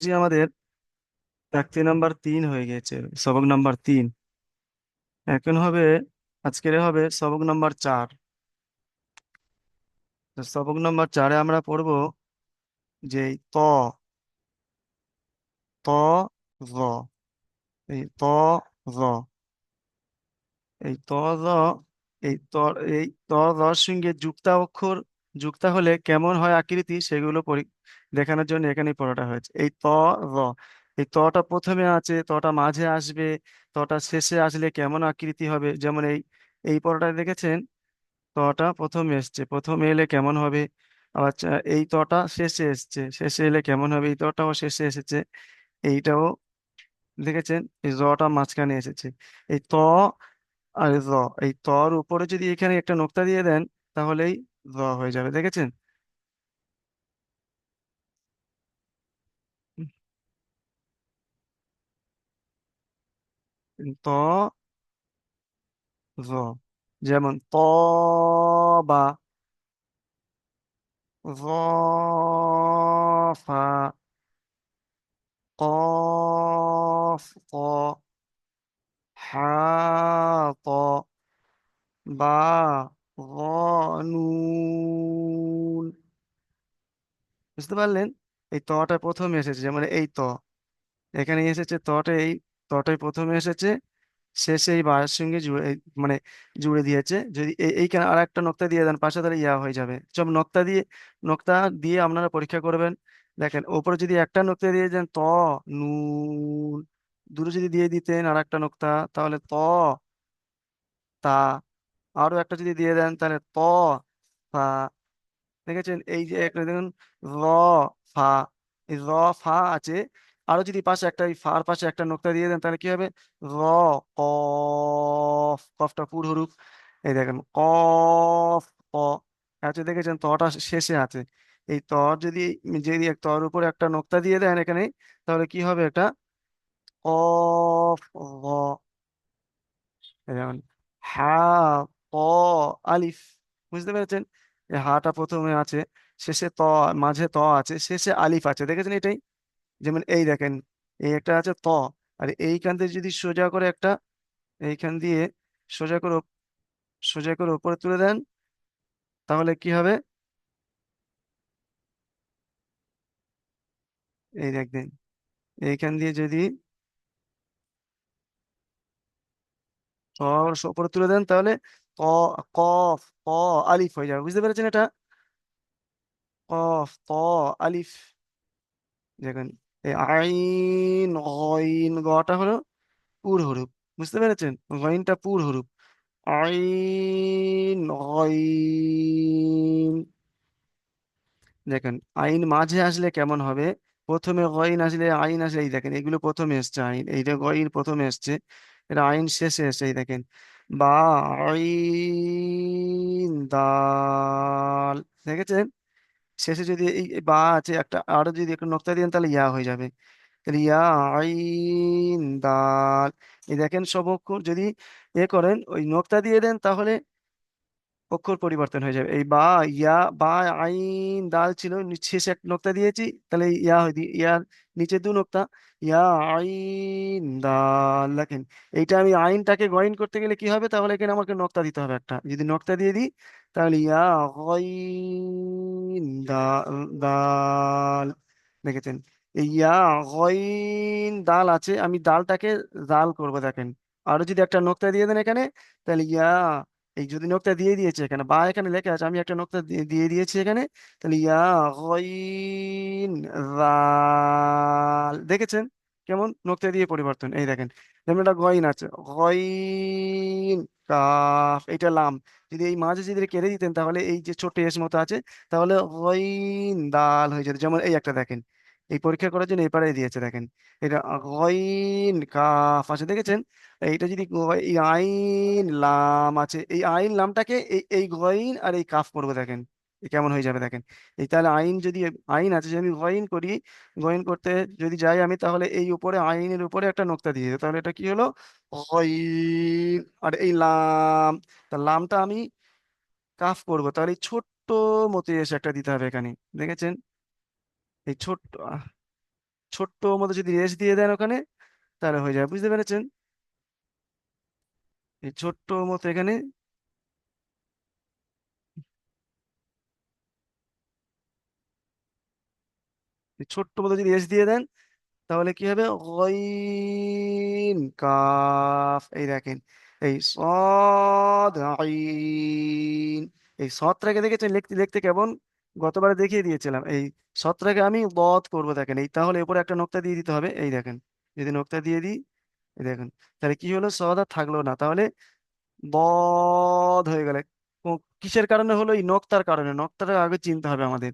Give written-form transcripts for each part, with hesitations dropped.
জি আমাদের চাকতি নাম্বার 3 হয়ে গেছে, সবক নাম্বার 3। এখন হবে, আজকের হবে সবক নাম্বার 4। তো সবক নাম্বার 4-এ আমরা পড়বো যে এই ত জ এই জ এই জ এই রর সঙ্গে যুক্তা অক্ষর যুক্তা হলে কেমন হয় আকৃতি সেগুলো দেখানোর জন্য এখানে পড়াটা হয়েছে। এই র এই তটা প্রথমে আছে, তটা মাঝে আসবে, তটা শেষে আসলে কেমন আকৃতি হবে, যেমন এই এই পড়াটা দেখেছেন। তটা প্রথমে এসছে, প্রথমে এলে কেমন হবে। আবার এই তটা শেষে এসছে, শেষে এলে কেমন হবে। এই তটাও শেষে এসেছে, এইটাও দেখেছেন। এই জটা মাঝখানে এসেছে। এই আর জ, এই তর উপরে যদি এখানে একটা নোক্তা দিয়ে দেন তাহলেই জ হয়ে যাবে, দেখেছেন। ত জ, যেমন বা ফা কফ ক ত বা নুন। বুঝতে পারলেন? এই তটা প্রথমে এসেছে, যেমন এই এখানে এসেছে তটা, এই তটাই প্রথমে এসেছে, শেষে এই বায়ের সঙ্গে জুড়ে মানে জুড়ে দিয়েছে। যদি এইখানে আর একটা নোক্তা দিয়ে দেন পাশে, তাহলে ইয়া হয়ে যাবে। সব নোক্তা দিয়ে আপনারা পরীক্ষা করবেন। দেখেন ওপরে যদি একটা নোক্তা দিয়ে দেন নুন, দুটো যদি দিয়ে দিতেন আর একটা নোক্তা, তাহলে তা, আরো একটা যদি দিয়ে দেন তাহলে ফা। দেখেছেন? এই যে একটা দেখুন, র ফা, এই র ফা আছে। আরো যদি পাশে একটা, এই ফার পাশে একটা নোক্তা দিয়ে দেন তাহলে কি হবে? র কফ, কফটা পুর হরুপ। এই দেখেন কফ ক আছে, দেখেছেন তটা শেষে আছে। এই তর যদি, যদি এক তর উপরে একটা নোক্তা দিয়ে দেন এখানে, তাহলে কি হবে? একটা কফ র। এই যেমন হা ক আলিফ। বুঝতে পেরেছেন? এই হাটা প্রথমে আছে, শেষে মাঝে আছে, শেষে আলিফ আছে, দেখেছেন এটাই। যেমন এই দেখেন, এই একটা আছে আর এইখান থেকে যদি সোজা করে একটা, এইখান দিয়ে সোজা করে সোজা করে উপরে তুলে দেন, তাহলে কি হবে? এই দেখবেন, এইখান দিয়ে যদি উপরে তুলে দেন, তাহলে ক কফ ক আলিফ হয়ে যাবে। বুঝতে পেরেছেন এটা? কফ আলিফ। দেখেন, এই আইন গইন, গটা হলো পুর হরুপ। বুঝতে পেরেছেন? গইনটা পুর হরুপ। আইন গইন। দেখেন আইন মাঝে আসলে কেমন হবে, প্রথমে গইন আসলে, আইন আসলে, এই দেখেন এগুলো প্রথমে এসছে, আইন এইটা গইন প্রথমে এসছে, এটা আইন শেষে এসছে। এই দেখেন বা আইন দাল, দেখেছেন? শেষে যদি এই বা আছে একটা, আরো যদি একটা নোক্তা দেন তাহলে ইয়া হয়ে যাবে। তাহলে ইয়া আইন দাল। এই দেখেন সব অক্ষর যদি করেন, ওই নোক্তা দিয়ে দেন, তাহলে অক্ষর পরিবর্তন হয়ে যাবে। এই বা, ইয়া, বা আইন দাল ছিল, শেষে এক নোক্তা দিয়েছি, তাহলে ইয়া হয়ে ইয়ার নিচে দু নোক্তা, ইয়া আইন দাল। দেখেন এইটা আমি আইনটাকে গইন করতে গেলে কি হবে, তাহলে এখানে আমাকে নোক্তা দিতে হবে একটা। যদি নোক্তা দিয়ে দিই তাহলে ইয়া গইন দাল। দেখেছেন? এই ইয়া গইন দাল আছে, আমি দালটাকে জাল করবো। দেখেন আরো যদি একটা নোক্তা দিয়ে দেন এখানে, তাহলে ইয়া, এই যদি নোক্তা দিয়ে দিয়েছে এখানে, বা এখানে লেখা আছে, আমি একটা নোক্তা দিয়ে দিয়েছি এখানে, তাহলে ইয়া গইন রাল। দেখেছেন কেমন নোক্তা দিয়ে পরিবর্তন? এই দেখেন, যেমন একটা গইন আছে, গইন কাফ, এটা লাম। যদি এই মাঝে যদি এটা কেটে দিতেন, তাহলে এই যে ছোট্ট এস মতো আছে, তাহলে গইন দাল হয়ে যেত। যেমন এই একটা দেখেন, এই পরীক্ষা করার জন্য এপারে দিয়েছে, দেখেন এটা গইন কাফ আছে, দেখেছেন? এইটা যদি এই আইন লাম আছে, এই আইন লামটাকে এই এই গইন আর এই কাফ করবো, দেখেন এ কেমন হয়ে যাবে। দেখেন এই, তাহলে আইন যদি আইন আছে, যদি আমি গইন করি, গইন করতে যদি যাই আমি, তাহলে এই উপরে আইনের উপরে একটা নোক্তা দিয়ে দিই, তাহলে এটা কি হলো? গইন। আর এই লাম, তা লামটা আমি কাফ করবো, তাহলে এই ছোট্ট মতো এসে একটা দিতে হবে এখানে, দেখেছেন? এই ছোট্ট ছোট্ট মতো যদি রেস দিয়ে দেন ওখানে, তাহলে হয়ে যাবে, বুঝতে পেরেছেন? এই ছোট্ট মতো এখানে এই ছোট্ট মতো যদি রেস দিয়ে দেন, তাহলে কি হবে? গইন কাফ, এই দেখেন। এই সদ আইন, এই সদটাকে দেখেছেন লিখতে লিখতে কেমন? গতবারে দেখিয়ে দিয়েছিলাম। এই সদটাকে আমি বদ করবো, দেখেন এই, তাহলে উপরে একটা নোক্তা দিয়ে দিতে হবে, এই দেখেন। যদি নোক্তা দিয়ে দিই, এই দেখেন, তাহলে কি হলো? সদ আর থাকলো না, তাহলে বধ হয়ে গেলে। কিসের কারণে হলো? এই নক্তার কারণে। নক্তাটা আগে চিনতে হবে আমাদের।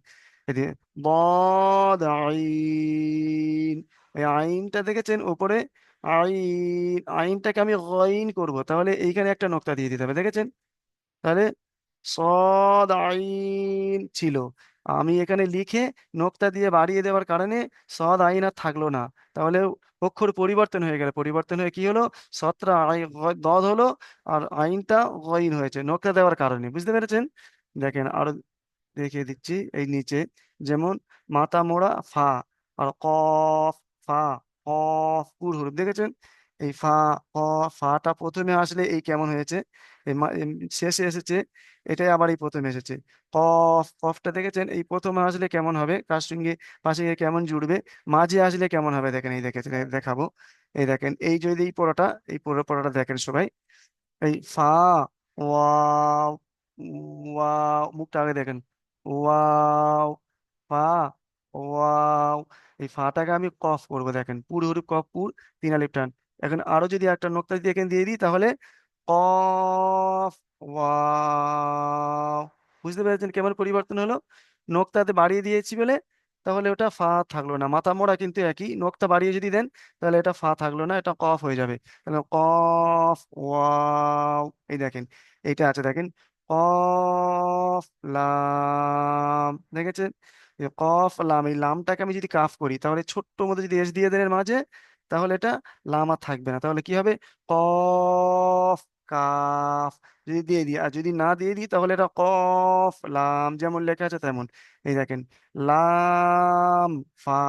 এই যে বদ আইন, এই আইনটা দেখেছেন উপরে? আইন, আইনটাকে আমি গইন করব, তাহলে এইখানে একটা নক্তা দিয়ে দিতে হবে, দেখেছেন? তাহলে সদ আইন ছিল, আমি এখানে লিখে নোক্তা দিয়ে বাড়িয়ে দেওয়ার কারণে সদ আইন আর থাকলো না। তাহলে অক্ষর পরিবর্তন হয়ে গেল, পরিবর্তন হয়ে কি হলো? সৎরা দদ হলো, আর আইনটা গইন হয়েছে নোক্তা দেওয়ার কারণে, বুঝতে পেরেছেন? দেখেন আরো দেখিয়ে দিচ্ছি এই নিচে। যেমন মাথা মোড়া ফা, আর কফ, ফা, কফ পুর হরফ, দেখেছেন? এই ফা, ক, ফাটা প্রথমে আসলে এই কেমন হয়েছে, এই শেষে এসেছে, এটাই আবার এই প্রথমে এসেছে। কফ, কফটা দেখেছেন এই প্রথমে আসলে কেমন হবে, কার সঙ্গে পাশে গিয়ে কেমন জুড়বে, মাঝে আসলে কেমন হবে, দেখেন এই দেখেছেন, এই দেখাবো। এই দেখেন, এই যদি এই পড়াটা, এই পুরো পড়াটা দেখেন সবাই। এই ফা, ওয়াও, ওয়াও, মুখটা আগে দেখেন, ওয়াও, ফা, ওয়াও। এই ফাটাকে আমি কফ করবো, দেখেন পুর হরুপ কফ পুর, তিন আলিফ টান। এখন আরো যদি একটা নোক্তা দিয়ে এখানে দিয়ে দিই, তাহলে কফ, ওয়াও। বুঝতে পেরেছেন কেমন পরিবর্তন হলো? নোক্তাতে বাড়িয়ে দিয়েছি বলে, তাহলে ওটা ফা থাকলো না। মাথা মোড়া কিন্তু একই, নোক্তা বাড়িয়ে যদি দেন, তাহলে এটা ফা থাকলো না, এটা কফ হয়ে যাবে। তাহলে কফ, ওয়াও, এই দেখেন, এইটা আছে দেখেন, কফ লাম, দেখেছেন? এই কফ লাম, এই লামটাকে আমি যদি কাফ করি, তাহলে ছোট্ট মতো যদি এস দিয়ে দেন এর মাঝে, তাহলে এটা লাম আর থাকবে না, তাহলে কি হবে? কফ কাফ। যদি দিয়ে দিই, আর যদি না দিয়ে দিই, তাহলে এটা কফ লাম, যেমন লেখা আছে তেমন। এই দেখেন, লাম ফা,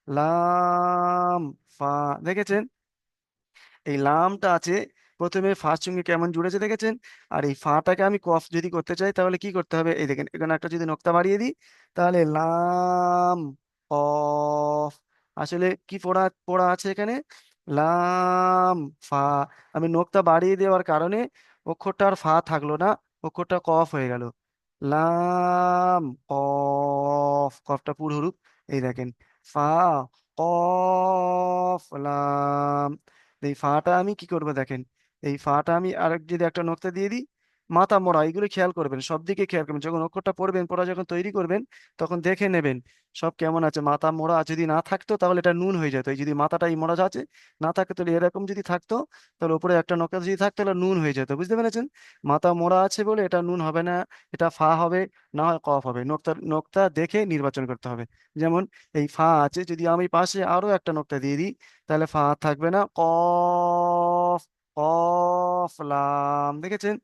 লাম ফা, দেখেছেন? এই লামটা আছে প্রথমে ফার সঙ্গে কেমন জুড়েছে, দেখেছেন? আর এই ফাটাকে আমি কফ যদি করতে চাই, তাহলে কি করতে হবে? এই দেখেন, এখানে একটা যদি নোক্তা বাড়িয়ে দিই, তাহলে লাম কফ। আসলে কি পড়া পড়া আছে এখানে? লাম ফা। আমি নোক্তা বাড়িয়ে দেওয়ার কারণে অক্ষরটা আর ফা থাকলো না, অক্ষরটা কফ হয়ে গেল। লাম কফ, কফটা পুরো হরুপ, এই দেখেন, ফা, কফ লাম। এই ফাটা আমি কি করবো দেখেন, এই ফাটা আমি আরেক যদি একটা নোক্তা দিয়ে দিই, মাথা মোড়া, এগুলো খেয়াল করবেন, সব দিকে খেয়াল করবেন, যখন অক্ষরটা পড়বেন, পড়া যখন তৈরি করবেন, তখন দেখে নেবেন সব কেমন আছে। মাথা মোড়া যদি না থাকতো, তাহলে এটা নুন হয়ে যেত। এই যদি মাথাটা এই মোড়া আছে, না থাকতো, তাহলে এরকম যদি থাকতো, তাহলে উপরে একটা নোক্তা যদি থাকতো, তাহলে নুন হয়ে যেত, বুঝতে পেরেছেন? মাথা মোড়া আছে বলে এটা নুন হবে না, এটা ফা হবে, না হয় কফ হবে। নোক্তা নোক্তা দেখে নির্বাচন করতে হবে। যেমন এই ফা আছে, যদি আমি পাশে আরো একটা নোক্তা দিয়ে দিই, তাহলে ফা থাকবে না, কফ, কফ লাম, দেখেছেন?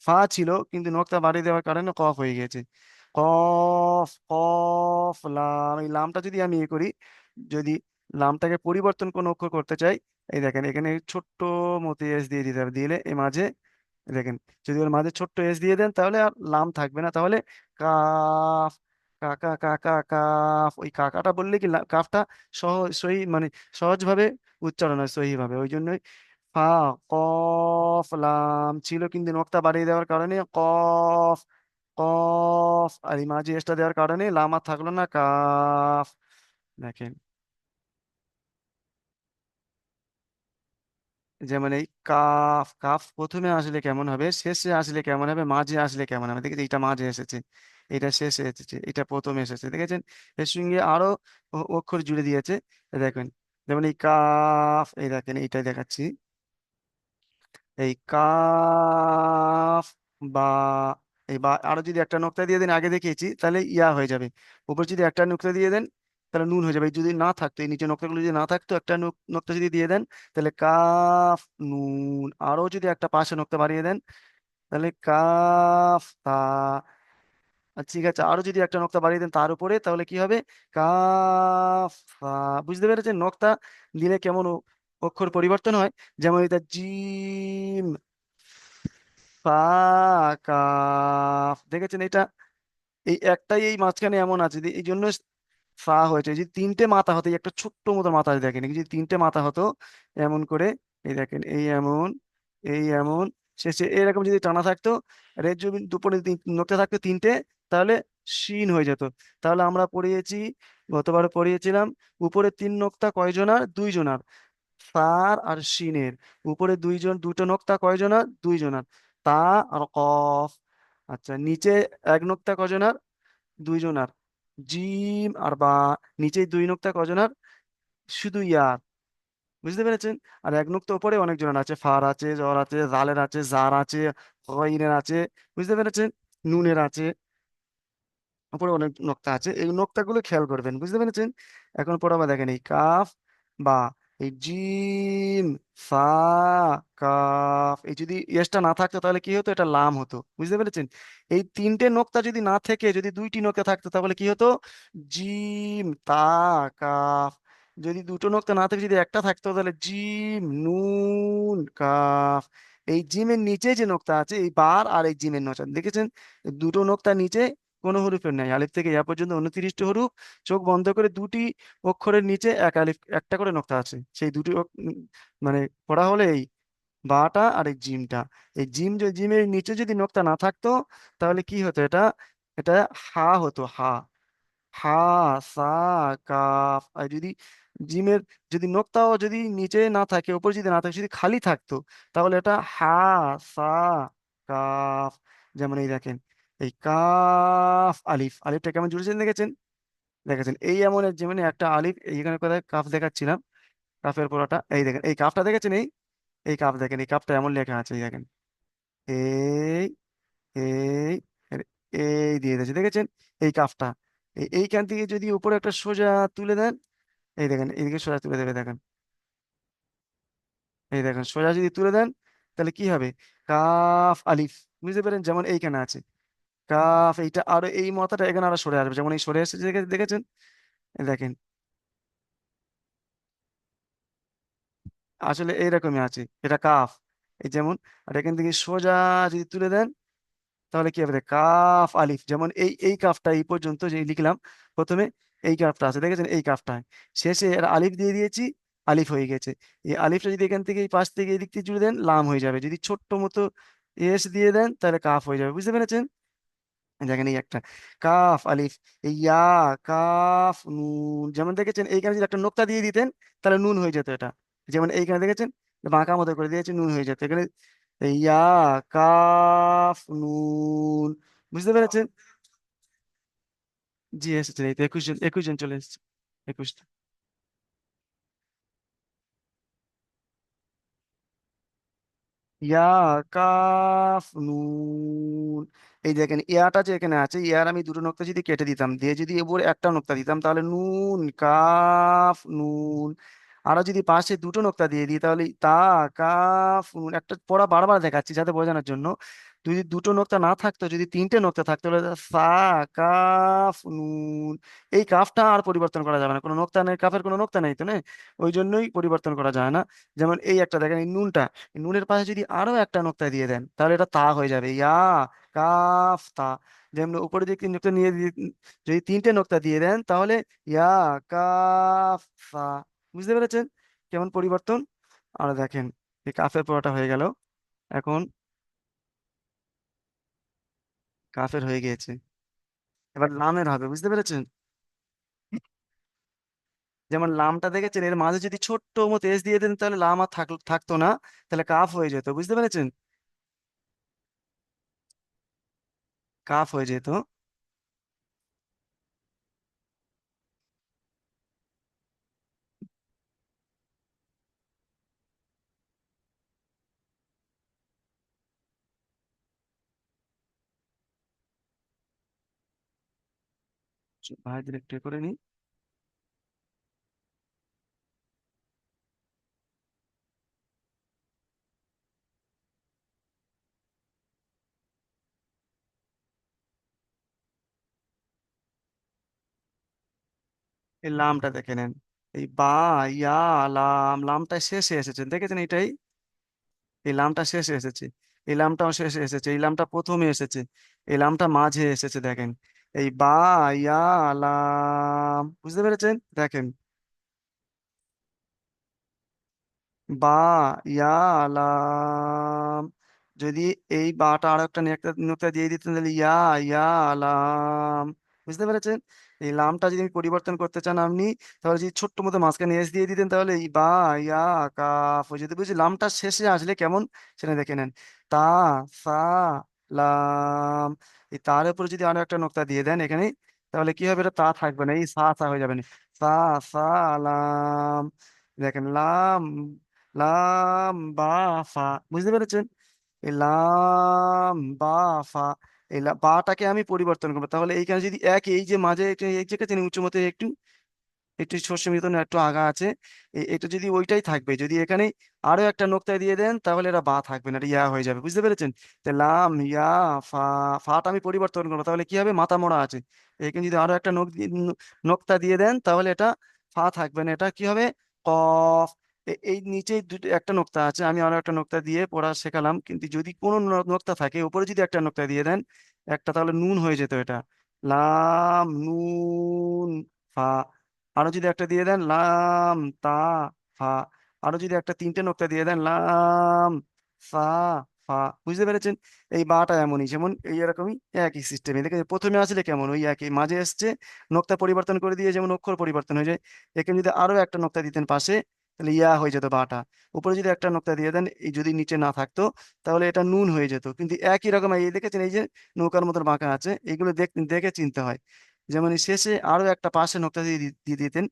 ফা ছিল, কিন্তু নোক্তা বাড়িয়ে দেওয়ার কারণে কফ হয়ে গেছে। কফ, কফ লাম, এই লামটা যদি আমি ইয়ে করি, যদি লামটাকে পরিবর্তন কোন অক্ষর করতে চাই, এই দেখেন এখানে ছোট্ট মতো এস দিয়ে দিতে হবে, দিলে এই মাঝে দেখেন, যদি ওর মাঝে ছোট্ট এস দিয়ে দেন, তাহলে আর লাম থাকবে না, তাহলে কাফ, কাকা কাকা কাফ। ওই কাকাটা বললে কি কাফটা সহজ সহি, মানে সহজভাবে উচ্চারণ হয়, সহি ভাবে, ওই জন্যই ফা, কফ লাম ছিল, কিন্তু নক্তা বাড়িয়ে দেওয়ার কারণে কফ, কফ, আর এই মাঝে এসটা দেওয়ার কারণে লাম আর থাকলো না, কাফ। দেখেন, যেমন এই কাফ, কাফ প্রথমে আসলে কেমন হবে, শেষে আসলে কেমন হবে, মাঝে আসলে কেমন হবে, দেখেছি? এটা মাঝে এসেছে, এটা শেষে এসেছে, এটা প্রথমে এসেছে, দেখেছেন? এর সঙ্গে আরো অক্ষর জুড়ে দিয়েছে, এই দেখেন। যেমন এই কাফ, এই দেখেন এইটাই দেখাচ্ছি, এই কাফ, বা, এই বা আরো যদি একটা নোক্তা দিয়ে দেন, আগে দেখিয়েছি, তাহলে ইয়া হয়ে যাবে। উপর যদি একটা নোক্তা দিয়ে দেন, তাহলে নুন হয়ে যাবে। এই যদি না থাকতো, এই নিচে নোক্তাগুলো যদি না থাকতো, একটা নোক্তা যদি দিয়ে দেন, তাহলে কাফ নুন। আরো যদি একটা পাশে নোক্তা বাড়িয়ে দেন, তাহলে কাফ তা। ঠিক আছে, আরো যদি একটা নোক্তা বাড়িয়ে দেন তার উপরে, তাহলে কি হবে? কাফ ফা। বুঝতে পেরেছেন নোক্তা দিলে কেমন অক্ষর পরিবর্তন হয়? যেমন এটা জিম ফা কাফ, দেখেছেন এটা? এই একটাই এই মাঝখানে এমন আছে যে এই জন্য ফা হয়েছে। যদি তিনটে মাথা হতো, এই একটা ছোট্ট মতো মাথা আছে, দেখেন যদি তিনটে মাথা হতো এমন করে, এই দেখেন এই এমন, এই এমন, শেষে এরকম যদি টানা থাকতো, আর এর যদি দুপুরে নোকতা থাকতো তিনটে, তাহলে শিন হয়ে যেত। তাহলে আমরা পড়িয়েছি, গতবার পড়িয়েছিলাম, উপরে তিন নোকতা কয়জনার? দুইজনার, ফার আর শিনের। উপরে দুটো নোকতা কয়জনার? দুইজনার, তা আর কফ। আচ্ছা, নিচে এক নোকতা কয়জনার? দুইজনার, জিম আর বা। নিচে দুই নোকতা কজনার? শুধু ইয়ার। বুঝতে পেরেছেন? আর এক নোকতা উপরে অনেক জনের আছে, ফার আছে, জ্বর আছে, জালের আছে, জার আছে, গইনের আছে। বুঝতে পেরেছেন? নুনের আছে, উপরে অনেক নোক্তা আছে, এই নোক্তাগুলো খেয়াল করবেন। বুঝতে পেরেছেন? এখন পড়াবা, দেখেন এই কাফ বা, এই জিম ফা কাফ, এই যদি ইয়েসটা না থাকতো তাহলে কি হতো? এটা লাম হতো। বুঝতে পেরেছেন? এই তিনটে নোক্তা যদি না থেকে যদি দুইটি নোক্তা থাকতো তাহলে কি হতো? জিম তা কাফ। যদি দুটো নোক্তা না থেকে যদি একটা থাকতো তাহলে জিম নুন কাফ। এই জিমের নিচে যে নোক্তা আছে, এই বার আর এই জিমের নোক্তা দেখেছেন, দুটো নোক্তা নিচে কোনো হরফের নাই। আলিফ থেকে ইয়া পর্যন্ত 29টি হরফ। চোখ বন্ধ করে দুটি অক্ষরের নিচে এক আলিফ, একটা করে নোক্তা আছে। সেই দুটি মানে পড়া হলে এই বাটা আর এই জিমটা, এই জিমের নিচে যদি নোক্তা না থাকতো তাহলে কি হতো? এটা এটা হা হতো, হা। হা সা কাফ। আর যদি জিমের যদি নোক্তাও যদি নিচে না থাকে, উপরে যদি না থাকে, যদি খালি থাকতো, তাহলে এটা হা সা কাফ। যেমন এই দেখেন, এই কাফ আলিফ, আলিফটা কেমন জুড়েছেন দেখেছেন? দেখেছেন এই এমন যেমন একটা আলিফ, এইখানে কোথায় কাফ দেখাচ্ছিলাম, কাফের পড়াটা, এই দেখেন এই কাফটা দেখেছেন? এই এই কাফ দেখেন, এই কাফটা এমন লেখা আছে, এই দেখেন এই এই এর এই দিয়ে দিয়েছে, দেখেছেন? এই কাফটা এইখান থেকে যদি উপরে একটা সোজা তুলে দেন, এই দেখেন এইদিকে সোজা তুলে দেবে, দেখেন এই দেখেন সোজা যদি তুলে দেন, তাহলে কি হবে? কাফ আলিফ। বুঝতে পারেন? যেমন এইখানে আছে কাফ, এইটা আরো এই মাথাটা এখানে আরো সরে আসবে, যেমন এই সরে এসেছে, দেখেছেন? এই দেখেন আসলে এইরকমই আছে, এটা কাফ। এই যেমন, আর এখান থেকে সোজা যদি তুলে দেন, তাহলে কি হবে? কাফ আলিফ। যেমন এই এই কাফটা এই পর্যন্ত যে লিখলাম প্রথমে, এই কাফটা আছে, দেখেছেন? এই কাফটা শেষে এর আলিফ দিয়ে দিয়েছি, আলিফ হয়ে গেছে। এই আলিফটা যদি এখান থেকে এই পাশ থেকে এই দিক থেকে জুড়ে দেন, লাম হয়ে যাবে। যদি ছোট্ট মতো এস দিয়ে দেন তাহলে কাফ হয়ে যাবে। বুঝতে পেরেছেন? দেখেন এই একটা কাফ আলিফ, এই ইয়া কাফ নুন। যেমন দেখেছেন এইখানে যদি একটা নোক্তা দিয়ে দিতেন তাহলে নুন হয়ে যেত এটা। যেমন এইখানে দেখেছেন, বাঁকা মতো করে দিয়েছে, নুন হয়ে যেত এখানে। এই ইয়া কাফ নুন। বুঝতে পেরেছেন? জি এসেছেন, এই তো 21 জন, 21 জন চলে এসেছে, 21টা। ইয়া কাফ নুন। এই দেখেন ইয়াটা যে এখানে আছে, ইয়ার আমি দুটো নোক্তা যদি কেটে দিতাম, দিয়ে যদি এবার একটা নোক্তা দিতাম, তাহলে নুন কাফ নুন। আরো যদি পাশে দুটো নোক্তা দিয়ে দিই, তাহলে তা কাফ নুন। একটা পড়া বারবার দেখাচ্ছি যাতে বোঝানোর জন্য। যদি দুটো নোক্তা না থাকতো, যদি তিনটে নোক্তা থাকতো, তাহলে সা কাফ নুন। এই কাফটা আর পরিবর্তন করা যাবে না, কোনো নোক্তা নেই, কাফের কোনো নোক্তা নেই তো না, ওই জন্যই পরিবর্তন করা যায় না। যেমন এই একটা দেখেন, এই নুনটা, নুনের পাশে যদি আরো একটা নোক্তা দিয়ে দেন, তাহলে এটা তা হয়ে যাবে, ইয়া কাফ তা। যেমন উপরে দিকে তিন নোক্তা নিয়ে যদি তিনটে নোক্তা দিয়ে দেন, তাহলে ইয়া কাফ ফা। বুঝতে পেরেছেন কেমন পরিবর্তন? আর দেখেন এই কাফের পড়াটা হয়ে গেল। এখন কাফের হয়ে গিয়েছে, এবার লামের হবে। বুঝতে পেরেছেন? যেমন লামটা দেখেছেন, এর মাঝে যদি ছোট্ট মতো এস দিয়ে দেন, তাহলে লাম আর থাকতো না, তাহলে কাফ হয়ে যেত। বুঝতে পেরেছেন? কাফ হয়ে যেত। ভাইদের একটু করে নি। এই লামটা দেখে নেন। এই বা, ইয়া, লাম, লামটা শেষে এসেছেন দেখেছেন এটাই। এই লামটা শেষে এসেছে, এই লামটাও শেষে এসেছে, এই লামটা প্রথমে এসেছে, এই লামটা মাঝে এসেছে দেখেন। এই বা, ইয়া, লাম, বুঝতে পেরেছেন দেখেন। বা, ইয়া, লাম, যদি এই বাটা আরো একটা নেকটা নোকতা দিয়ে দিতেন তাহলে ইয়া, ইয়া, লাম, বুঝতে পেরেছেন। এই লামটা যদি আমি পরিবর্তন করতে চান আপনি, তাহলে যদি ছোট্ট মতো মাঝখানে এস দিয়ে দিতেন তাহলে এই বা, ইয়া, কাফ হয়ে যেত। বুঝলি লামটা শেষে আসলে কেমন সেটা দেখে নেন। তা, সা, লাম, এই তার উপরে যদি আরো একটা নোকতা দিয়ে দেন এখানে, তাহলে কি হবে, এটা তা থাকবে না, এই সা সা হয়ে যাবে না। সা, সা, লাম, দেখেন লাম, লাম বা, ফা, বুঝতে পেরেছেন। এই লাম বা, ফা, এই বাটাকে আমি পরিবর্তন করবো, তাহলে এইখানে যদি এক, এই যে মাঝে এই যে কাছে উচ্চ মতে একটু একটু শস্য মিতন একটু আগা আছে, এটা যদি ওইটাই থাকবে, যদি এখানে আরো একটা নোক্তা দিয়ে দেন তাহলে এটা বা থাকবে না, এটা ইয়া হয়ে যাবে, বুঝতে পেরেছেন। তো লাম, ইয়া, ফা, ফাটা আমি পরিবর্তন করবো, তাহলে কি হবে, মাথা মোড়া আছে। এখানে যদি আরো একটা নোক্তা দিয়ে দেন তাহলে এটা ফা থাকবে না, এটা কি হবে, কফ। এই নিচেই দুটো একটা নোক্তা আছে, আমি আরো একটা নোক্তা দিয়ে পড়া শেখালাম, কিন্তু যদি কোনো নোক্তা থাকে উপরে যদি একটা নোক্তা দিয়ে দেন একটা, তাহলে নুন হয়ে যেত এটা। লাম, নুন, ফা। আরো যদি একটা দিয়ে দেন লাম, তা, ফা। আরো যদি একটা তিনটে নোক্তা দিয়ে দেন লাম, সা, ফা, বুঝতে পেরেছেন। এই বাটা এমনই, যেমন এই এরকমই একই সিস্টেমে দেখে প্রথমে আসলে কেমন ওই একই, মাঝে এসছে নোক্তা পরিবর্তন করে দিয়ে যেমন অক্ষর পরিবর্তন হয়ে যায়, এখানে যদি আরো একটা নোক্তা দিতেন পাশে তাহলে ইয়া হয়ে যেত বাটা। উপরে যদি একটা নোক্তা দিয়ে দেন, এই যদি নিচে না থাকতো তাহলে এটা নুন হয়ে যেত। কিন্তু একই রকম এই দেখেছেন, এই যে নৌকার মতো বাঁকা আছে, এগুলো দেখে চিনতে হয়। যেমন এই শেষে আরো একটা পাশে নোক্তা দিয়ে দিতেন,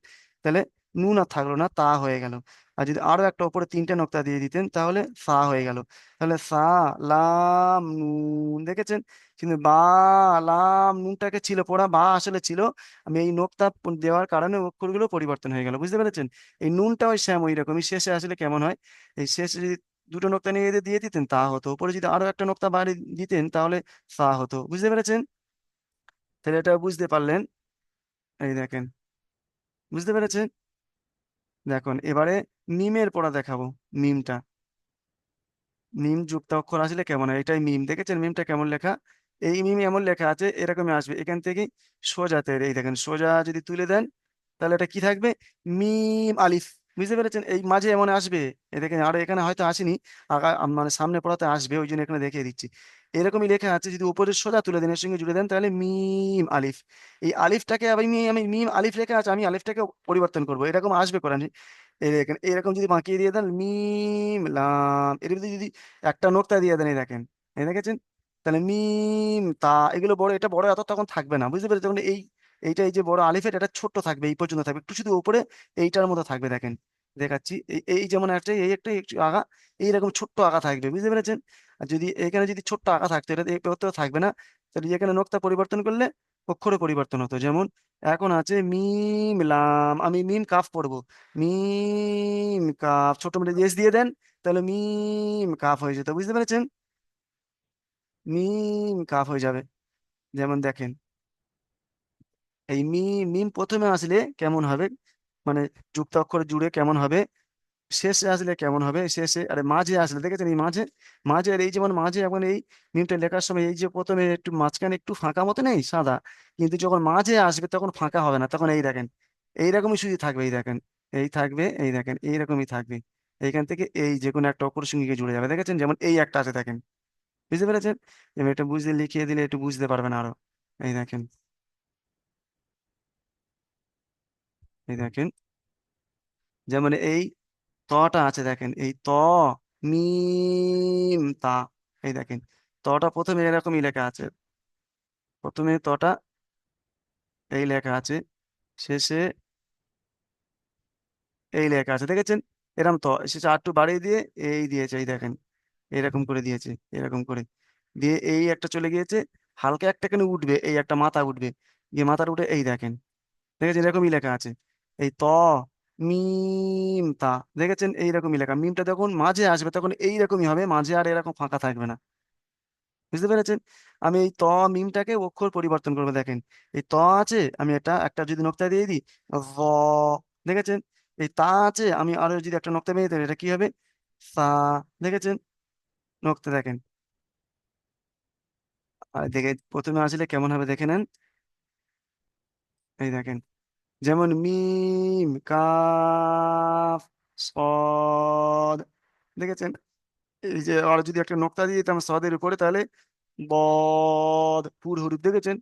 তাহলে নুন আর থাকলো না, তা হয়ে গেল। আর যদি আরো একটা উপরে তিনটে নোক্তা দিয়ে দিতেন তাহলে সা হয়ে গেল। তাহলে সা, লাম, নুন, দেখেছেন। কিন্তু বা, লাম, নুনটাকে ছিল পড়া, বা আসলে ছিল, আমি এই নোক্তা দেওয়ার কারণে অক্ষরগুলো পরিবর্তন হয়ে গেল, বুঝতে পেরেছেন। এই নুনটা ওই শ্যাম ওই রকমই, শেষে আসলে কেমন হয়, এই শেষে যদি দুটো নোক্তা নিয়ে দিয়ে দিতেন তা হতো, উপরে যদি আরো একটা নোক্তা বাড়ি দিতেন তাহলে সা হতো, বুঝতে পেরেছেন। তাহলে এটা বুঝতে পারলেন, এই দেখেন, বুঝতে পেরেছেন। দেখুন এবারে মিমের পড়া দেখাবো। মিমটা, মিম যুক্ত অক্ষর আসলে কেমন হয়, এটাই মিম, দেখেছেন মিমটা কেমন লেখা। এই মিম এমন লেখা আছে এরকমই আসবে, এখান থেকে সোজাতে এই দেখেন সোজা যদি তুলে দেন তাহলে এটা কি থাকবে, মিম আলিফ, বুঝতে পেরেছেন। এই মাঝে এমন আসবে, এ দেখেন, আর এখানে হয়তো আসেনি, মানে সামনে পড়াতে আসবে, ওই জন্য এখানে দেখিয়ে দিচ্ছি। এরকমই লেখা আছে, যদি উপরে সোজা তুলে দেন এর সঙ্গে জুড়ে দেন তাহলে মিম আলিফ। এই আলিফটাকে আমি মিম আলিফ লেখা আছে, আমি আলিফটাকে পরিবর্তন করবো, এরকম আসবে কোরআন। এই দেখেন এরকম যদি বাঁকিয়ে দিয়ে দেন মিম লাম, এর ভিতরে যদি একটা নোক্তা দিয়ে দেন, এই দেখেন, এই দেখেছেন, তাহলে মিম তা, এগুলো বড়, এটা বড় এত তখন থাকবে না, বুঝতে পেরেছেন। তখন এইটা এই যে বড় আলিফের এটা ছোট্ট থাকবে, এই পর্যন্ত থাকবে, একটু শুধু উপরে এইটার মতো থাকবে দেখেন, দেখাচ্ছি, এই এই যেমন একটা এই একটা একটু আগা, এইরকম ছোট্ট আগা থাকবে, বুঝতে পেরেছেন। আর যদি এখানে যদি ছোট্ট আগা থাকতো, এটা এই তো থাকবে না, তাহলে এখানে নোক্তা পরিবর্তন করলে অক্ষরে পরিবর্তন হতো। যেমন এখন আছে মিম লাম, আমি মিম কাফ পড়বো, মিম কাফ, ছোট মিলে এস দিয়ে দেন তাহলে মিম কাফ হয়ে যেত, বুঝতে পেরেছেন। মিম কাফ হয়ে যাবে। যেমন দেখেন, এই মিম, মিম প্রথমে আসলে কেমন হবে, মানে যুক্ত অক্ষর জুড়ে কেমন হবে, শেষে আসলে কেমন হবে, শেষে আরে মাঝে আসলে দেখেছেন, এই মাঝে, মাঝে আর এই যেমন মাঝে, এখন এই মিমটা লেখার সময় এই যে প্রথমে একটু মাঝখানে একটু ফাঁকা মতো নেই সাদা, কিন্তু যখন মাঝে আসবে তখন ফাঁকা হবে না, তখন এই দেখেন এইরকমই শুধু থাকবে, এই দেখেন, এই থাকবে, এই দেখেন এইরকমই থাকবে। এইখান থেকে এই যে কোনো একটা অপরের সঙ্গে গিয়ে জুড়ে যাবে, দেখেছেন, যেমন এই একটা আছে দেখেন, বুঝতে পেরেছেন। এবার এটা বুঝতে লিখিয়ে দিলে একটু বুঝতে পারবেন আরো। এই দেখেন, এই দেখেন, যেমন এই তটা আছে দেখেন, এই ত, মিম তা, এই দেখেন তটা প্রথমে এরকমই লেখা আছে, প্রথমে তটা এই লেখা আছে, শেষে এই লেখা আছে, দেখেছেন। এরকম তো শেষে আর একটু বাড়িয়ে দিয়ে এই দিয়েছে, এই দেখেন এরকম করে দিয়েছে, এরকম করে দিয়ে এই একটা চলে গিয়েছে, হালকা একটা কেন উঠবে, এই একটা মাথা উঠবে, গিয়ে মাথাটা উঠে এই দেখেন, দেখেছেন এরকমই লেখা আছে। এই ত, মিম তা, দেখেছেন এইরকমই লেখা, মিমটা যখন মাঝে আসবে তখন এইরকমই হবে, মাঝে আর এরকম ফাঁকা থাকবে না। বুঝতে পেরেছেন? আমি এই ত মিমটাকে অক্ষর পরিবর্তন করবো, দেখেন। এই ত আছে, আমি এটা একটা যদি নোক্তা দিয়ে দিই, ভ, দেখেছেন? এই তা আছে, আমি আরো যদি একটা নোক্তা দিয়ে দিই, এটা কি হবে? সা, দেখেছেন? নোক্তা দেখেন। আর দেখে প্রথমে আসলে কেমন হবে দেখে নেন। এই দেখেন, যেমন মিম কাফ সদ, দেখেছেন? এই যে আর যদি একটা নোক্তা দিয়ে দিতাম সদের উপরে, তাহলে বদ, পুর হরুপ, দেখেছেন?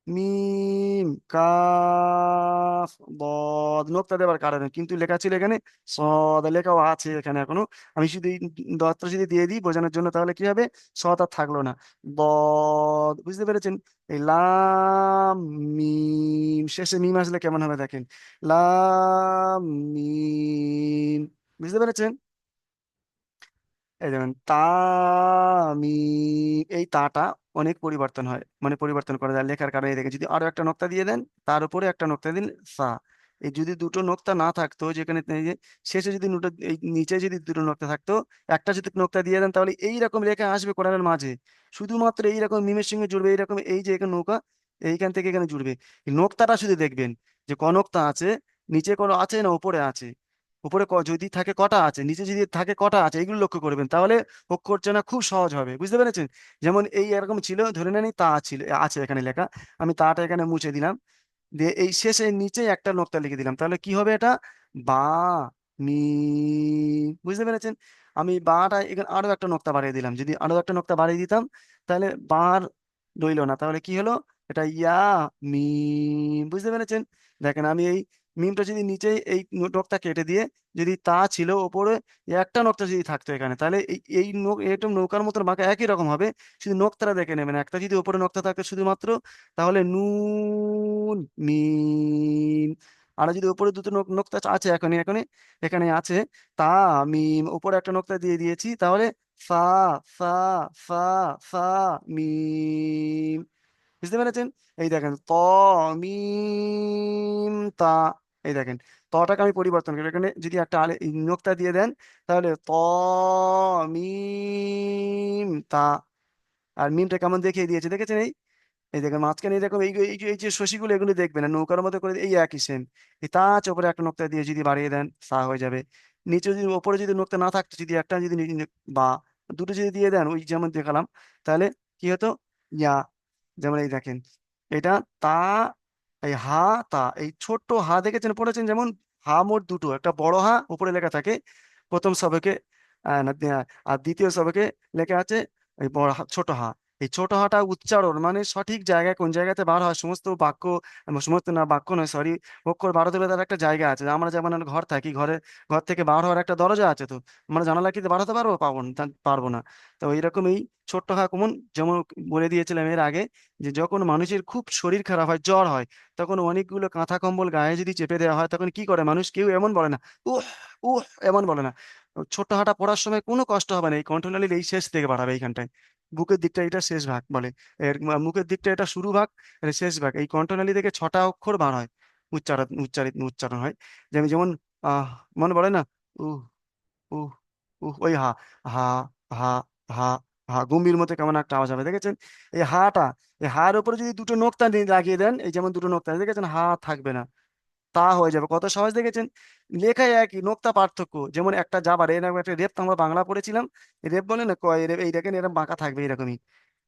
মিম কাফ বদ, নোক্তা দেওয়ার কারণে কিন্তু লেখা ছিল এখানে সদ, লেখাও আছে এখানে এখনো। আমি শুধু এই দত্ত যদি দিয়ে দিই বোঝানোর জন্য, তাহলে কি হবে? সদ আর থাকলো না, বদ, বুঝতে পেরেছেন? এই লাম মিম, শেষে মিম আসলে কেমন হবে দেখেন, লাম মিম, বুঝতে পেরেছেন? এই যেমন তামিম, এই তাটা অনেক পরিবর্তন হয়, মানে পরিবর্তন করা যায় লেখার কারণে। দেখে যদি আরো একটা নোক্তা দিয়ে দেন, তার উপরে একটা নোক্তা দিন, সা। এই যদি দুটো নোক্তা না থাকতো, যেখানে এই যে শেষে যদি দুটো, এই নিচে যদি দুটো নোক্তা থাকতো, একটা যদি নোক্তা দিয়ে দেন, তাহলে এইরকম লেখা আসবে কোরআনের মাঝে, শুধুমাত্র এইরকম মিমের সঙ্গে জুড়বে, এইরকম এই যে এখানে নৌকা, এইখান থেকে এখানে জুড়বে। এই নোক্তাটা শুধু দেখবেন যে ক নোক্তা আছে, নিচে কোনো আছে না উপরে আছে, উপরে যদি থাকে কটা আছে, নিচে যদি থাকে কটা আছে, এগুলো লক্ষ্য করবেন, তাহলে অক্ষর চেনা খুব সহজ হবে, বুঝতে পেরেছেন? যেমন এই এরকম ছিল, ধরে নেন এই তা ছিল, আছে এখানে লেখা, আমি তাটা এখানে মুছে দিলাম, দিয়ে এই শেষে নিচে একটা নোক্তা লিখে দিলাম, তাহলে কি হবে এটা? বা, মি, বুঝতে পেরেছেন? আমি বাটা এখানে আরো একটা নোক্তা বাড়িয়ে দিলাম, যদি আরো একটা নোক্তা বাড়িয়ে দিতাম, তাহলে বার রইলো না, তাহলে কি হলো? এটা ইয়া মিম, বুঝতে পেরেছেন? দেখেন আমি এই মিমটা যদি নিচে এই নোক্তা কেটে দিয়ে, যদি তা ছিল ওপরে একটা নোক্তা যদি থাকতো এখানে, তাহলে এই এটা নৌকার মতন বাঁকা একই রকম হবে, শুধু নোক্তাটা দেখে নেবেন, একটা যদি উপরে নোক্তা থাকতো শুধুমাত্র, তাহলে নুন মিম। আর যদি উপরে দুটো নোক্তা আছে, এখানে এখানে এখানে আছে তা মিম, উপরে একটা নোক্তা দিয়ে দিয়েছি, তাহলে ফা, ফা, ফা, ফা, মিম, বুঝতে পেরেছেন? এই দেখেন ত, মিম, তা, এই দেখেন তটাকে আমি পরিবর্তন করি, এখানে যদি একটা এই নোক্তা দিয়ে দেন, তাহলে ত, মিম, তা। আর মিমটা কেমন দেখিয়ে দিয়েছে, দেখেছেন? এই দেখেন মাঝখানে এরকম এই যে শশীগুলো, এগুলো দেখবেন না, নৌকার মতো করে এই একই সেম। এই তাজ ওপরে একটা নোক্তা দিয়ে যদি বাড়িয়ে দেন, সা হয়ে যাবে। নিচে যদি ওপরে যদি নোক্তা না থাকতো, যদি একটা যদি বা দুটো যদি দিয়ে দেন, ওই যেমন দেখালাম, তাহলে কি হতো? ইয়া, যেমন এই দেখেন, এটা তা, এই হা, তা, এই ছোট্ট হা দেখেছেন পড়েছেন, যেমন হা মোট দুটো, একটা বড় হা উপরে লেখা থাকে প্রথম সবকে, আর দ্বিতীয় সবকে লেখা আছে এই বড় ছোট হা। এই ছোট হাটা উচ্চারণ মানে সঠিক জায়গায় কোন জায়গাতে বার হয়, সমস্ত বাক্য, সমস্ত না বাক্য নয় সরি, অক্ষর বার হতে গেলে তার একটা জায়গা আছে। আমরা যেমন ঘর থাকি, ঘর থেকে বার হওয়ার একটা দরজা আছে, তো আমরা জানালা কি বার হতে পারবো? পাবো না, পারবো না। তো এইরকম এই ছোট্ট হা কমন, যেমন বলে দিয়েছিলাম এর আগে, যে যখন মানুষের খুব শরীর খারাপ হয়, জ্বর হয়, তখন অনেকগুলো কাঁথা কম্বল গায়ে যদি চেপে দেওয়া হয়, তখন কি করে মানুষ? কেউ এমন বলে না উহ, উহ, এমন বলে না। ছোট্ট হাঁটা পড়ার সময় কোনো কষ্ট হবে না, এই কণ্ঠনালীর এই শেষ থেকে বাড়াবে এইখানটায়, বুকের দিকটা এটা শেষ ভাগ বলে, এর মুখের দিকটা এটা শুরু ভাগ, এটা শেষ ভাগ। এই কণ্ঠনালী থেকে ছটা অক্ষর বার হয়, উচ্চারণ হয়। যেমন যেমন আহ, মনে বলে না, উহ, উহ, উহ, ওই হা, হা, হা, হা, হা, গম্ভীর মতো কেমন একটা আওয়াজ হবে, দেখেছেন? এই হাটা, এই হার উপরে যদি দুটো নোক্তা লাগিয়ে দেন, এই যেমন দুটো নোক্তা দেখেছেন, হা থাকবে না, তা হয়ে যাবে, কত সহজ দেখেছেন? লেখায় একই, নোক্তা পার্থক্য, যেমন একটা যাবার এরকম একটা রেপ, তো আমরা বাংলা পড়েছিলাম, রেপ বলে না কয় রেপ, এই দেখেন এরকম বাঁকা থাকবে, এরকমই,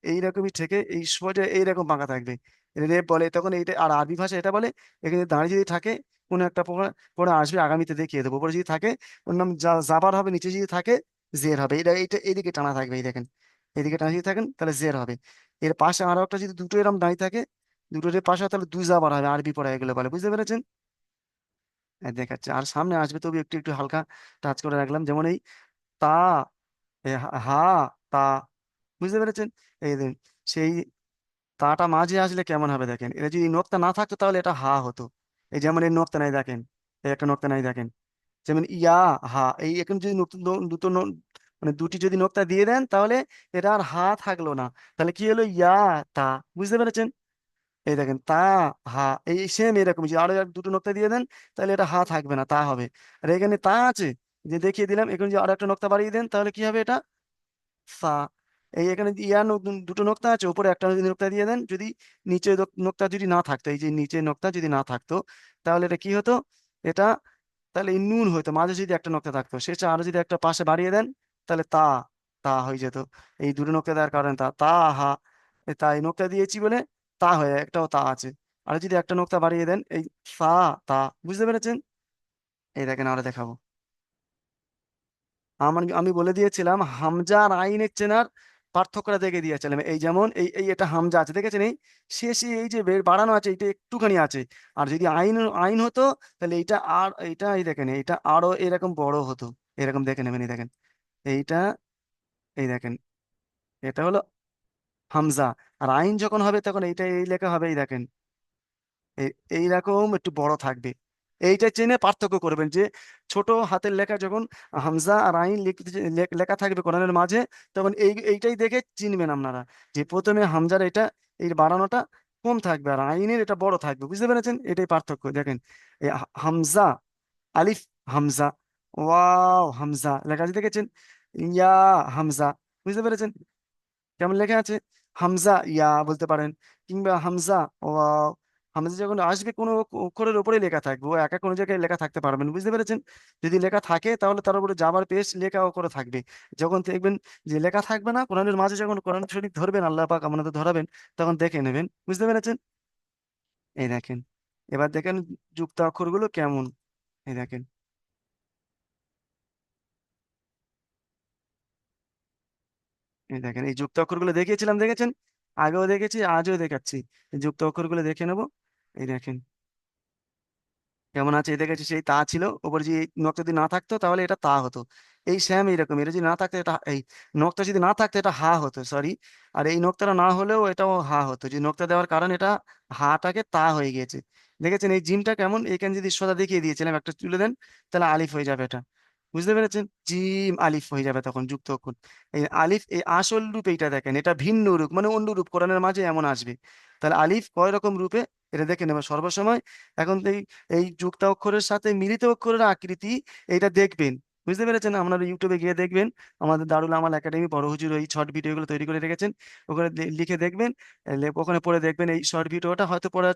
এইরকমই থেকে এই সোজা এইরকম বাঁকা থাকবে, রেপ বলে তখন এইটা। আর আরবি ভাষা এটা বলে, এখানে দাঁড়িয়ে যদি থাকে কোনো একটা পড়া, পড়া আসবে আগামীতে দেখিয়ে দেবো, উপরে যদি থাকে ওর নাম জাবার হবে, নিচে যদি থাকে জের হবে, এটা এইটা এইদিকে টানা থাকবে, এই দেখেন, এইদিকে টানা যদি থাকেন তাহলে জের হবে। এর পাশে আরো একটা যদি দুটো এরকম দাঁড়িয়ে থাকে, দুটোর পাশে, তাহলে দুই জাবার হবে, আরবি পড়া এগুলো বলে, বুঝতে পেরেছেন? দেখাচ্ছে আর সামনে আসবে, তবে একটু একটু হালকা টাচ করে রাখলাম, যেমন এই তা, হা, তা, বুঝতে পেরেছেন? এই দিন সেই তাটা মাঝে আসলে কেমন হবে দেখেন, এটা যদি নোক্তা না থাকতো তাহলে এটা হা হতো। এই যেমন এই নোক্তা নাই দেখেন, এই একটা নোক্তা নাই দেখেন, যেমন ইয়া, হা, এই এখন যদি দুটো মানে দুটি যদি নোক্তা দিয়ে দেন, তাহলে এটা আর হা থাকলো না, তাহলে কি হলো? ইয়া, তা, বুঝতে পেরেছেন? এই দেখেন তা, হা, এই সেম এরকম, যে আরো দুটো নোক্তা দিয়ে দেন, তাহলে এটা হা থাকবে না, তা হবে। আর এখানে তা আছে, যে দেখিয়ে দিলাম, এখন যদি আরো একটা নোক্তা বাড়িয়ে দেন, তাহলে কি হবে? এটা সা। এই এখানে দুটো নোক্তা আছে, উপরে একটা যদি নোক্তা দিয়ে দেন, যদি নিচে নোক্তা যদি না থাকতো, এই যে নিচে নোক্তা যদি না থাকতো, তাহলে এটা কি হতো? এটা তাহলে এই নুন হইতো। মাঝে যদি একটা নোক্তা থাকতো, শেষে আরো যদি একটা পাশে বাড়িয়ে দেন, তাহলে তা, তা হয়ে যেত। এই দুটো নোক্তা দেওয়ার কারণে তা, তা হা, তাই নোক্তা দিয়েছি বলে তা হয়ে একটাও তা আছে। আর যদি একটা নোক্তা বাড়িয়ে দেন, এই সা, তা। বুঝতে পেরেছেন? এই দেখেন, আরো দেখাবো। আমি বলে দিয়েছিলাম হামজা আর আইনের চেনার পার্থক্যটা দেখে দিয়েছিলাম। এই যেমন এই এই এটা হামজা আছে, দেখেছেন? এই শেষে এই যে বাড়ানো আছে, এটা একটুখানি আছে। আর যদি আইন আইন হতো, তাহলে এইটা আর এইটা, এই দেখেন এইটা আরো এরকম বড় হতো। এরকম দেখে নেবেন, এই দেখেন এইটা, এই দেখেন এটা হলো হামজা। আর আইন যখন হবে তখন এইটা এই লেখা হবে, এই দেখেন এইরকম একটু বড় থাকবে। এইটা চেনে পার্থক্য করবেন যে ছোট হাতের লেখা যখন হামজা আর আইন লেখা থাকবে কোরআনের মাঝে, তখন এইটাই দেখে চিনবেন আপনারা যে প্রথমে হামজার এটা এই বাড়ানোটা কম থাকবে, আর আইনের এটা বড় থাকবে। বুঝতে পেরেছেন? এটাই পার্থক্য। দেখেন এই হামজা, আলিফ হামজা, ওয়াও হামজা লেখা আছে, দেখেছেন? ইয়া হামজা। বুঝতে পেরেছেন কেমন লেখা আছে? হামজা ইয়া বলতে পারেন, কিংবা হামজা ওয়াও। হামজা যখন আসবে কোনো অক্ষরের উপরে লেখা থাকবে, ও একা কোনো জায়গায় লেখা থাকতে পারবেন। বুঝতে পেরেছেন? যদি লেখা থাকে তাহলে তার উপরে জাবার পেশ লেখা করে থাকবে। যখন দেখবেন যে লেখা থাকবে না, কোরআনের মাঝে যখন কোরআন শরীফ ধরবেন, আল্লাহ পাক আমাদের ধরাবেন, তখন দেখে নেবেন। বুঝতে পেরেছেন? এই দেখেন, এবার দেখেন যুক্ত অক্ষরগুলো কেমন। এই দেখেন, এই দেখেন এই যুক্ত অক্ষরগুলো দেখিয়েছিলাম, দেখেছেন? আগেও দেখেছি, আজও দেখাচ্ছি। এই যুক্ত অক্ষরগুলো দেখে নেবো। এই দেখেন কেমন আছে। এদের কাছে সেই তা ছিল, ওপরে যে নক্তা যদি না থাকতো তাহলে এটা তা হতো। এই শ্যাম এইরকম, এটা যদি না থাকতো এটা এই নক্তা যদি না থাকতো এটা হা হতো, সরি। আর এই নক্তাটা না হলেও এটাও হা হতো, যে নক্তা দেওয়ার কারণে এটা হাটাকে তা হয়ে গিয়েছে। দেখেছেন এই জিমটা কেমন? এখানে যদি সোজা দেখিয়ে দিয়েছিলাম একটা তুলে দেন, তাহলে আলিফ হয়ে যাবে এটা। বুঝতে পেরেছেন? জিম আলিফ হয়ে যাবে তখন যুক্ত অক্ষর। এই আলিফ এই আসল রূপ এইটা দেখেন, এটা ভিন্ন রূপ মানে অন্য রূপ কোরআনের মাঝে এমন আসবে। তাহলে আলিফ কয় রকম রূপে, এটা দেখে নেবে সর্বসময়। এখন এই যুক্ত অক্ষরের সাথে মিলিত অক্ষরের আকৃতি এইটা দেখবেন। বুঝতে পেরেছেন? আপনারা ইউটিউবে গিয়ে দেখবেন, আমাদের দারুল আমাল একাডেমি বড় হুজুর এই শর্ট ভিডিওগুলো তৈরি করে রেখেছেন, ওখানে লিখে দেখবেন। ওখানে পড়ে দেখবেন, এই শর্ট ভিডিওটা হয়তো পড়ে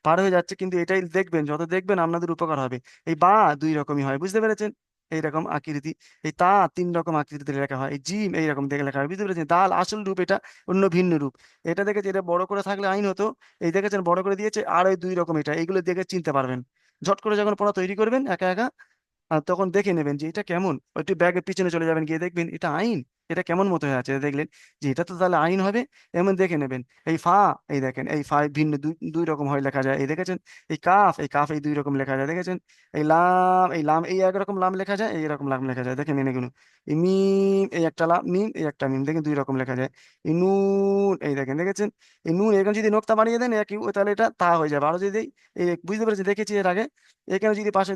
পার হয়ে যাচ্ছে, কিন্তু এটাই দেখবেন, যত দেখবেন আপনাদের উপকার হবে। এই বা দুই রকমই হয়, বুঝতে পেরেছেন? এইরকম আকৃতি। এই তা তিন রকম আকৃতিতে লেখা হয়। এই জিম এইরকম দেখে লেখা হয়। বুঝতে পেরেছেন? দাল আসল রূপ, এটা অন্য ভিন্ন রূপ। এটা দেখেছি, এটা বড় করে থাকলে আইন হতো। এই দেখেছেন বড় করে দিয়েছে, আর ওই দুই রকম, এটা এইগুলো দেখে চিনতে পারবেন। ঝট করে যখন পড়া তৈরি করবেন একা একা, আর তখন দেখে নেবেন যে এটা কেমন। একটু ব্যাগের পিছনে চলে যাবেন, গিয়ে দেখবেন এটা আইন, এটা কেমন মতো হয়ে আছে। দেখলেন যে এটা তো তাহলে আইন হবে, এমন দেখে নেবেন। এই ফা, এই দেখেন এই ফা ভিন্ন দুই দুই রকম হয় লেখা যায়, এই দেখেছেন? এই কাফ এই দুই রকম লেখা যায়, দেখেছেন? এই লাম এই একরকম লাম লেখা যায়, এই রকম লাম লেখা যায়, দেখেন এগুলো। এই মিম এই একটা লাম, মিম এই একটা মিম, দেখেন দুই রকম লেখা যায়। এই নুন এই দেখেন, দেখেছেন? এই নুন এখানে যদি নোক্তা বাড়িয়ে দেন একই, তাহলে এটা তা হয়ে যাবে। আরো যদি এই বুঝতে পেরেছি, দেখেছি এর আগে। এখানে যদি পাশে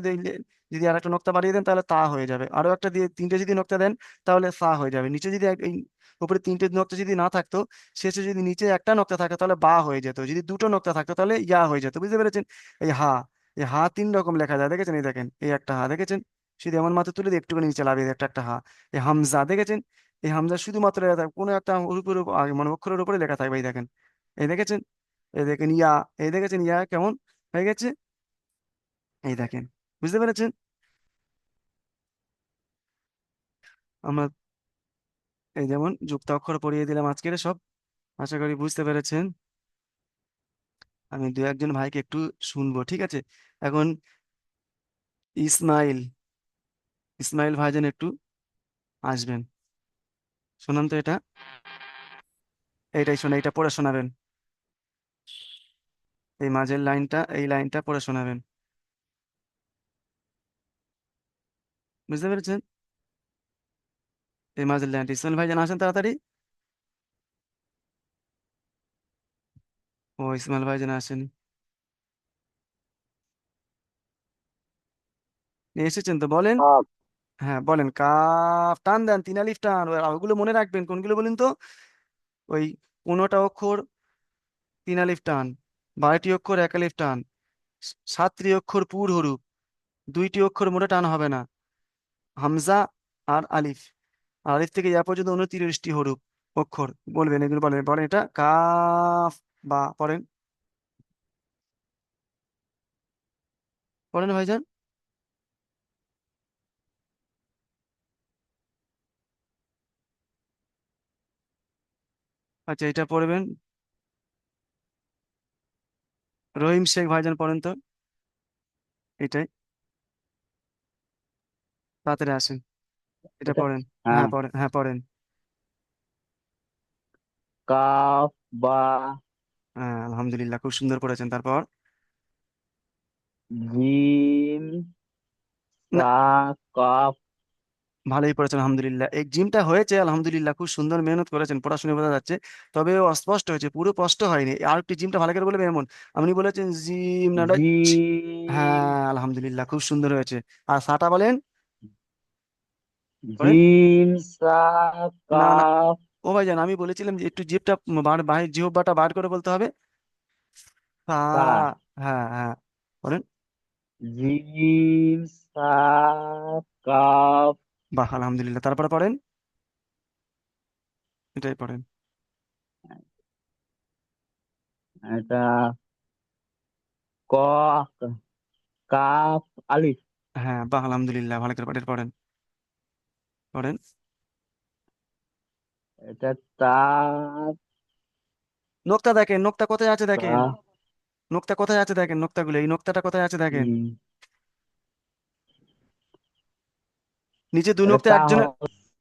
যদি আর একটা নক্তা বাড়িয়ে দেন, তাহলে তা হয়ে যাবে। আরো একটা দিয়ে তিনটে যদি নক্তা দেন, তাহলে সা হয়ে যাবে। নিচে যদি এই উপরে তিনটে নক্তা যদি না থাকতো, শেষে যদি নিচে একটা নক্তা থাকতো, তাহলে বা হয়ে যেত। যদি দুটো নক্তা থাকতো, তাহলে ইয়া হয়ে যেত। বুঝতে পেরেছেন? এই হা, এই হা তিন রকম লেখা যায়, দেখেছেন? এই দেখেন এই একটা হা, দেখেছেন? শুধু এমন মাত্র তুলে দিয়ে একটুখানি নিচে লাভিয়ে একটা একটা হা। এই হামজা, দেখেছেন? এই হামজা শুধুমাত্র কোনো একটা উপরে মানে অক্ষরের উপরে লেখা থাকবে, এই দেখেন। এই দেখেছেন? এই দেখেন ইয়া, এই দেখেছেন ইয়া কেমন হয়ে গেছে? এই দেখেন। বুঝতে পেরেছেন? আমরা এই যেমন যুক্ত অক্ষর পড়িয়ে দিলাম আজকের সব, আশা করি বুঝতে পেরেছেন। আমি দু একজন ভাইকে একটু শুনবো, ঠিক আছে? এখন ইসমাইল, ইসমাইল ভাইজান একটু আসবেন, শোনান তো এটা। এইটাই শোনা, এটা পড়ে শোনাবেন। এই মাঝের লাইনটা, এই লাইনটা পড়ে শোনাবেন। বুঝতে পেরেছেন? এই মাঝের লাইনটা, ইসমাইল ভাইজান আসেন তাড়াতাড়ি। ও ইসমাইল ভাইজান আসেন, এসেছেন তো বলেন। আপ হ্যাঁ বলেন, কাফ টান দেন, তিন আলিফ টান। আর ওগুলো মনে রাখবেন কোনগুলো বলুন তো। ওই 15টা অক্ষর তিন আলিফ টান, 12টি অক্ষর এক আলিফ টান, 7টি অক্ষর পুর হরুপ, 2টি অক্ষর মোটে টান হবে না, হামজা আর আলিফ। আর আলিফ থেকে ইয়া পর্যন্ত 29টি হরুপ। অক্ষর বলবেন, এগুলো বলেন, পড়েন এটা কাফ, বা পড়েন, পড়েন ভাইজান। আচ্ছা এটা পড়বেন, রহিম শেখ ভাইজান পড়েন তো, এটাই, তাড়াতাড়ি আসেন, এটা এটা। পড়েন। হ্যাঁ। হ্যাঁ পড়েন, হ্যাঁ পড়েন। কাফ বা হ্যাঁ আলহামদুলিল্লাহ, খুব সুন্দর পড়েছেন। তারপর জিম না, সা কাফ। ভালোই পড়েছেন আলহামদুলিল্লাহ, এই জিমটা হয়েছে আলহামদুলিল্লাহ, খুব সুন্দর মেহনত করেছেন, পড়াশোনা বোঝা যাচ্ছে। তবে ও অস্পষ্ট হয়েছে, পুরো স্পষ্ট হয়নি, আর একটু জিমটা ভালো করে বলবেন এমন। আপনি বলেছেন জিম না ওটা জিম হ্যাঁ আলহামদুলিল্লাহ, খুব সুন্দর হয়েছে। আর সাটা বলেন, বলেন। জিম সা না না, কাফ। ও ভাইজান আমি বলেছিলাম যে একটু জিভটা বাহির, জিহ্বাটা বার করে বলতে হবে। সা, সা হ্যাঁ হ্যাঁ, বলেন। জিম সা কাফ। বাহ আলহামদুলিল্লাহ, তারপরে পড়েন, এটাই পড়েন। এটা ক কাফ আলিফ। হ্যাঁ বাহ আলহামদুলিল্লাহ, ভালো করে পড়েন, পড়েন, পড়েন। এটা তা নোক্তা দেখেন, নোক্তা কোথায় আছে দেখেন, তা নোক্তা কোথায় আছে দেখেন, নোক্তাগুলো, এই নোক্তাটা কোথায় আছে দেখেন। উম, নিচে দুই এটা নোক্তা তা একজনের,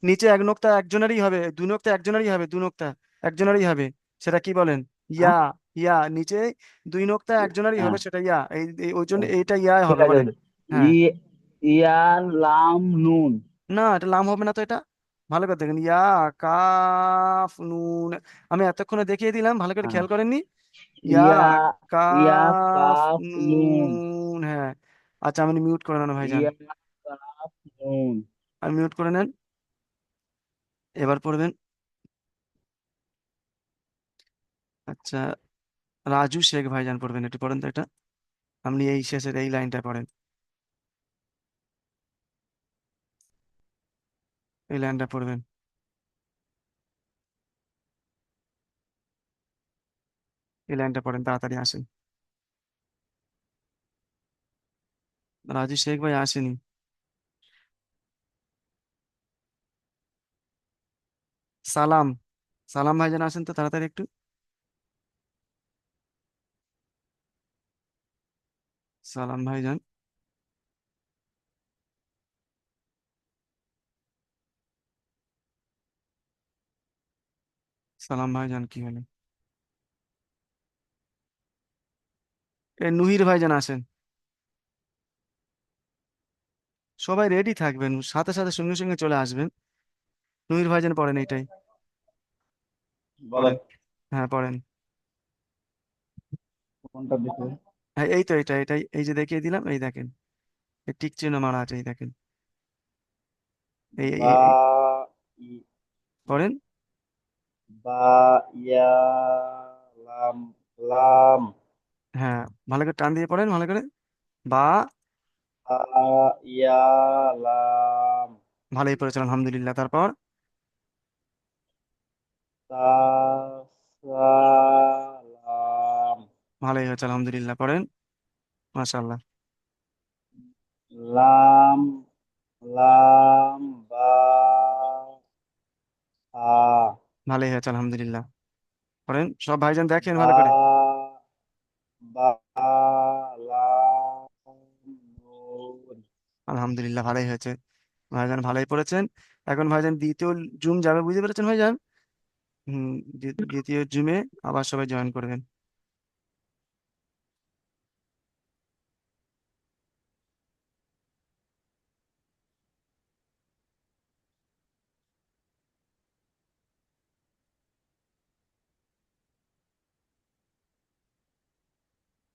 নিচে এক নোক্তা একজনেরই হবে, দুই নোক্তা একজনেরই হবে, দুই নোক্তা একজনেরই হবে, সেটা কি বলেন? ইয়া, হ্যাঁ। ইয়া নিচে দুই নোক্তা একজনেরই হবে, হ্যাঁ, সেটা ইয়া, ওই জন্য এইটা ইয়া ঠিক হবে, আছে। বলেন। হ্যাঁ, ই ইয়ার লাম নুন। না এটা লাম হবে না তো, এটা ভালো করে দেখেন, ইয়া কাফ নুন, আমি এতক্ষণে দেখিয়ে দিলাম, ভালো করে হ্যাঁ। খেয়াল করেননি। ইয়া ইয়া ইয়া কাফ কাফ নুন। নুন, হ্যাঁ। আচ্ছা আমি মিউট করে নেন ভাইজান, ইয়া কাফ নুন। আমি মিউট করে নেন, এবার পড়বেন। আচ্ছা, রাজু শেখ ভাইজান পড়বেন, একটু পড়েন তো এটা, আপনি এই শেষের এই লাইনটা পড়েন, এই লাইনটা পড়বেন, এই লাইনটা পড়েন, তাড়াতাড়ি আসেন। রাজু শেখ ভাই আসেনি, সালাম, সালাম ভাইজান আসেন তো তাড়াতাড়ি একটু, সালাম ভাইজান, সালাম ভাইজান কি হলো? এ নুহির ভাইজান আসেন, সবাই রেডি থাকবেন, সাথে সাথে সঙ্গে সঙ্গে চলে আসবেন। নুহির ভাইজান পড়েন এইটাই, বলেন। পড়েন, হ্যাঁ পড়েন। কোনটা দিতে? হ্যাঁ এই তো, এটাই এই যে দেখিয়ে দিলাম, এই দেখেন, এই টিক চিহ্ন মারা আছে, এই দেখেন, বা ই- পড়েন। বা ইয়া লাম লাম। হ্যাঁ ভালো করে টান দিয়ে পড়েন, ভালো করে, বা, বা ইয়া লাম ভালোই পড়েছেন আলহামদুলিল্লাহ। তারপর তা সা লাম ভালোই হয়েছে আলহামদুলিল্লাহ, পড়েন, মাশাআল্লাহ, লাম লাম বা আ ভালোই হয়েছে আলহামদুলিল্লাহ, পড়েন, সব ভাইজান দেখেন ভালো করে, বা বা লাম নুন। আলহামদুলিল্লাহ ভালোই হয়েছে, ভাইজান ভালোই পড়েছেন। এখন ভাইজান দ্বিতীয় জুম যাবে, বুঝতে পেরেছেন ভাইজান? হুম, দ্বিতীয় জুমে আবার সবাই জয়েন করবেন।